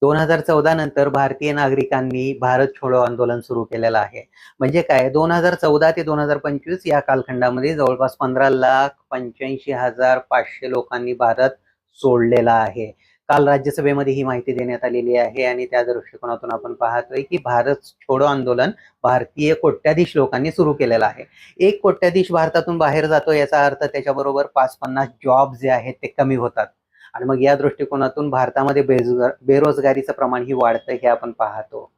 2014 नंतर भारतीय नागरिकांनी भारत छोडो आंदोलन सुरू केलेलं आहे. म्हणजे काय 2014 ते 2025 या कालखंडामध्ये जवळपास 15,85,500 लोकांनी भारत सोडलेला आहे. काल राज्यसभेमध्ये ही माहिती देण्यात आलेली आहे आणि त्या दृष्टिकोनातून आपण पाहतोय की भारत छोडो आंदोलन भारतीय कोट्याधीश लोकांनी सुरू केलेलं आहे. एक कोट्याधीश भारतातून बाहेर जातो याचा अर्थ त्याच्याबरोबर 5-50 जॉब जे आहेत ते कमी होतात आणि मग या दृष्टिकोनातून भारतामध्ये बेरोजगारीचं प्रमाण ही वाढतं हे आपण पाहतो.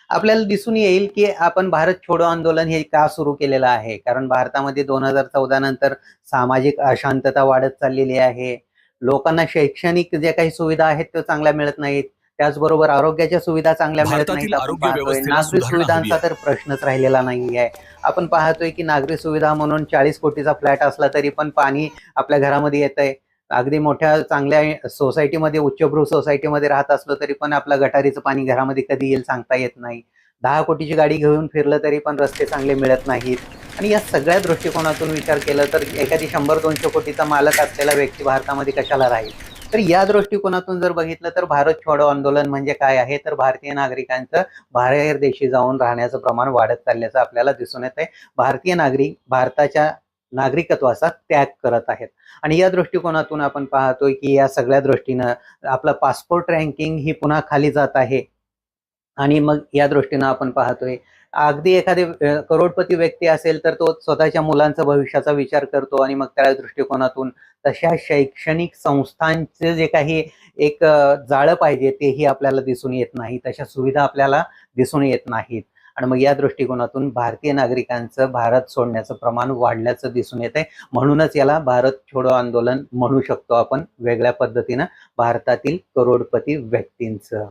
आपल्याला दिसून येईल की आपण भारत छोडो आंदोलन हे का सुरू केलेलं आहे, कारण भारतामध्ये 2014 नंतर सामाजिक अशांतता वाढत चाललेली आहे. लोकांना शैक्षणिक जे काही सुविधा आहेत त्या चांगल्या मिळत नाहीत, त्याचबरोबर आरोग्याच्या सुविधा चांगल्या मिळत नाहीत. आपण पाहतोय नागरी सुविधांचा तर प्रश्नच राहिलेला नाही आहे. आपण पाहतोय की नागरी सुविधा म्हणून 40 कोटीचा फ्लॅट असला तरी पण पाणी आपल्या घरामध्ये येतंय. अगदी मोठ्या चांगल्या सोसायटीमध्ये उच्चभ्रू सोसायटीमध्ये राहत असलो तरी पण आपलं गटारीचं पाणी घरामध्ये कधी येईल सांगता येत नाही. 10 कोटीची गाडी घेऊन फिरलं तरी पण रस्ते चांगले मिळत नाहीत. आणि या सगळ्या दृष्टिकोनातून विचार केला तर एखादी 100-200 कोटीचा मालक असलेला व्यक्ती भारतामध्ये कशाला राहील. तर या दृष्टिकोनातून जर बघितलं तर भारत छोडो आंदोलन म्हणजे काय आहे, तर भारतीय नागरिकांचं बाहेर देशी जाऊन राहण्याचं प्रमाण वाढत चालल्याचं आपल्याला दिसून येत आहे. भारतीय नागरिक भारताच्या नागरिकत्वाचा त्याग करत आहेत आणि या दृष्टिकोनातून आपण पाहतोय की या सगळ्या दृष्टीनं आपलं पासपोर्ट रँकिंग ही पुन्हा खाली जात आहे. आणि मग या दृष्टीनं आपण पाहतोय अगदी एखादी करोडपती व्यक्ती असेल तर तो स्वतःच्या मुलांचा भविष्याचा विचार करतो आणि मग त्या दृष्टिकोनातून तशा शैक्षणिक संस्थांचे जे काही एक जाळं पाहिजे तेही आपल्याला दिसून येत नाही, तशा सुविधा आपल्याला दिसून येत नाहीत. आणि मग या दृष्टिकोनातून भारतीय नागरिकांचं भारत सोडण्याचं प्रमाण वाढल्याचं दिसून येत आहे. म्हणूनच याला भारत छोडो आंदोलन म्हणू शकतो आपण वेगळ्या पद्धतीनं भारतातील करोडपती व्यक्तींचं.